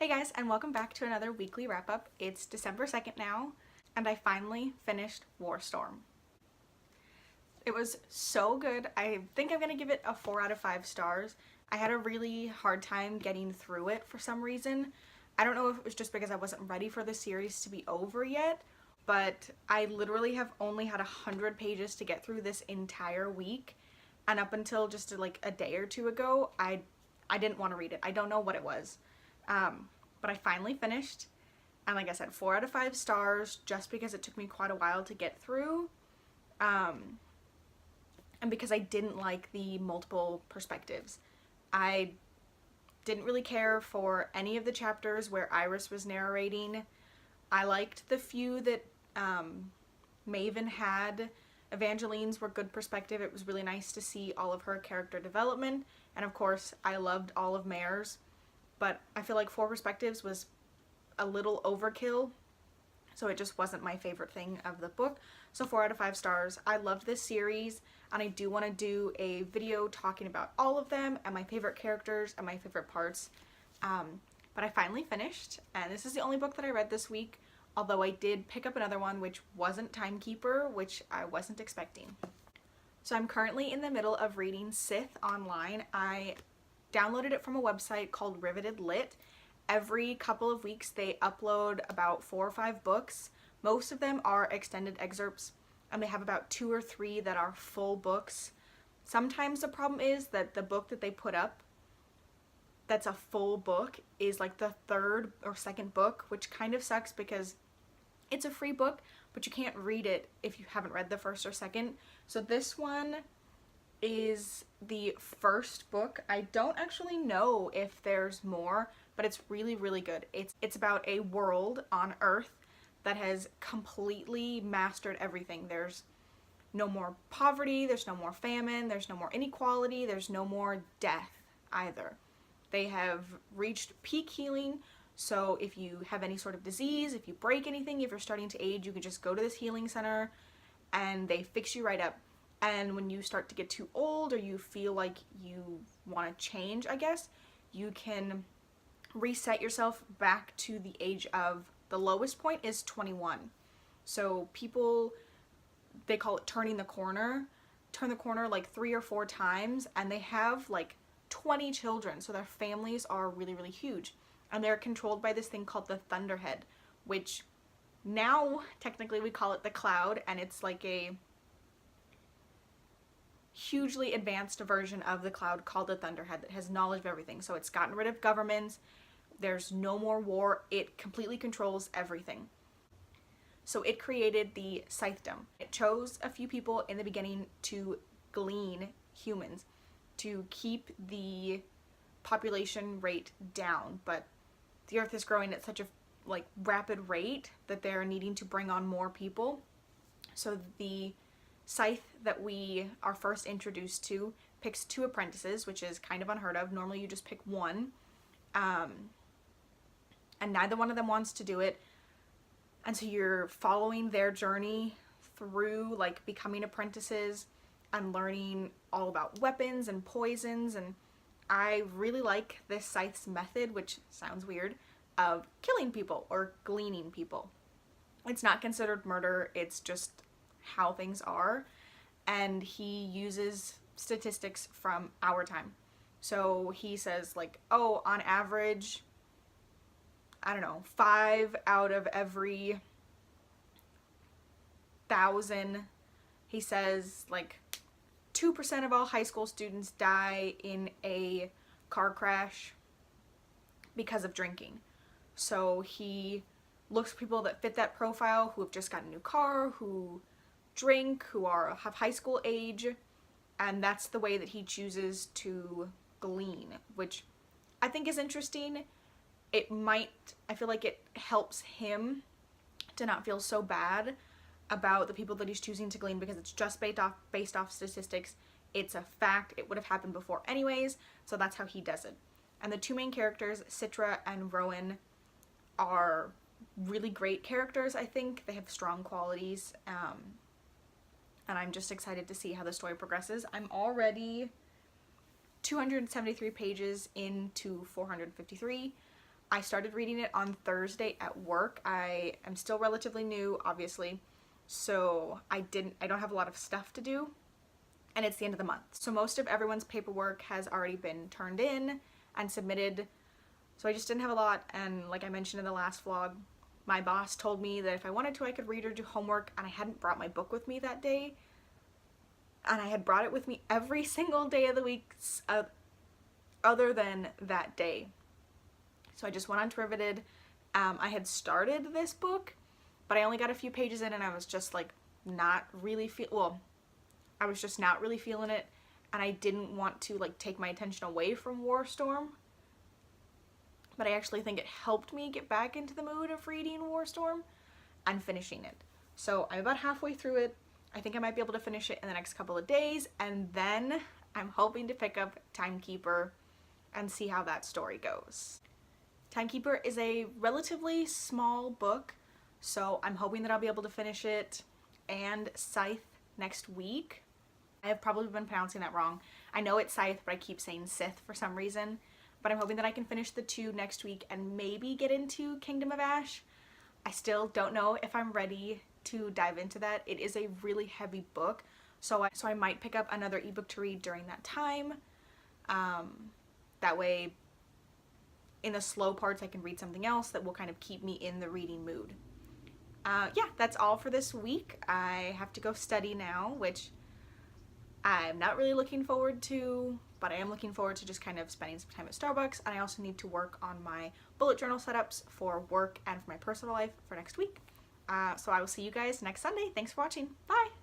Hey guys, and welcome back to another weekly wrap-up. It's December 2nd now, and I finally finished War Storm. It was so good. I think I'm gonna give it a 4 out of 5 stars. I had a really hard time getting through it for some reason. I don't know if it was just because I wasn't ready for the series to be over yet, but I literally have only had 100 pages to get through this entire week, and up until just like a day or two ago, I didn't want to read it. I don't know what it was. But I finally finished, and like I said, 4 out of 5 stars, just because it took me quite a while to get through, and because I didn't like the multiple perspectives. I didn't really care for any of the chapters where Iris was narrating. I liked the few that Maven had. Evangeline's were good perspective. It was really nice to see all of her character development, and of course I loved all of Mare's. But I feel like 4 perspectives was a little overkill, so it just wasn't my favorite thing of the book. So 4 out of 5 stars. I loved this series, and I do want to do a video talking about all of them and my favorite characters and my favorite parts. But I finally finished, and this is the only book that I read this week, although I did pick up another one which wasn't Timekeeper, which I wasn't expecting. So I'm currently in the middle of reading Sith online. I downloaded it from a website called Riveted Lit. Every couple of weeks they upload about 4 or 5 books. Most of them are extended excerpts, and they have about 2 or 3 that are full books. Sometimes the problem is that the book that they put up that's a full book is like the 3rd or 2nd book, which kind of sucks because it's a free book, but you can't read it if you haven't read the 1st or 2nd. So this one is the 1st book. I don't actually know if there's more, but it's really, really good. It's about a world on Earth that has completely mastered everything. There's no more poverty, there's no more famine, there's no more inequality, there's no more death either. They have reached peak healing, so if you have any sort of disease, if you break anything, if you're starting to age, you can just go to this healing center and they fix you right up. And when you start to get too old or you feel like you want to change, I guess, you can reset yourself back to the age of, the lowest point is 21. So people, they call it turn the corner like 3 or 4 times, and they have like 20 children, so their families are really, really huge. And they're controlled by this thing called the Thunderhead, which now technically we call it the Cloud, and it's like a hugely advanced version of the Cloud called the Thunderhead that has knowledge of everything. So it's gotten rid of governments, there's no more war, it completely controls everything. So it created the Scythedom. It chose a few people in the beginning to glean humans, to keep the population rate down, but the Earth is growing at such a rapid rate that they're needing to bring on more people. So the Scythe that we are first introduced to picks 2 apprentices, which is kind of unheard of. Normally you just pick 1, and neither one of them wants to do it, and so you're following their journey through like becoming apprentices and learning all about weapons and poisons. And I really like this Scythe's method, which sounds weird, of killing people or gleaning people. It's not considered murder, it's just how things are, and he uses statistics from our time. So he says like, oh, on average, I don't know, 5 out of every 1,000, he says like 2% of all high school students die in a car crash because of drinking. So he looks for people that fit that profile, who have just got a new car, who drink, who have high school age, and that's the way that he chooses to glean, which I think is interesting. I feel like it helps him to not feel so bad about the people that he's choosing to glean, because it's just based off statistics. It's a fact, it would have happened before anyways, so that's how he does it. And the 2 main characters, Citra and Rowan, are really great characters. I think they have strong qualities, and I'm just excited to see how the story progresses. I'm already 273 pages into 453. I started reading it on Thursday at work. I am still relatively new, obviously, so I don't have a lot of stuff to do, and it's the end of the month. So most of everyone's paperwork has already been turned in and submitted, so I just didn't have a lot. And like I mentioned in the last vlog, my boss told me that if I wanted to, I could read or do homework, and I hadn't brought my book with me that day. And I had brought it with me every single day of the week other than that day. So I just went on to Riveted. I had started this book, but I only got a few pages in, and I was just like not really I was just not really feeling it, and I didn't want to like take my attention away from Warstorm. But I actually think it helped me get back into the mood of reading Warstorm and finishing it. So I'm about halfway through it. I think I might be able to finish it in the next couple of days, and then I'm hoping to pick up Timekeeper and see how that story goes. Timekeeper is a relatively small book, so I'm hoping that I'll be able to finish it and Scythe next week. I have probably been pronouncing that wrong. I know it's Scythe, but I keep saying Sith for some reason. But I'm hoping that I can finish the 2 next week and maybe get into Kingdom of Ash. I still don't know if I'm ready to dive into that. It is a really heavy book, so I might pick up another ebook to read during that time. That way, in the slow parts, I can read something else that will kind of keep me in the reading mood. Yeah, that's all for this week. I have to go study now, which I'm not really looking forward to, but I am looking forward to just kind of spending some time at Starbucks. And I also need to work on my bullet journal setups for work and for my personal life for next week. So I will see you guys next Sunday. Thanks for watching. Bye!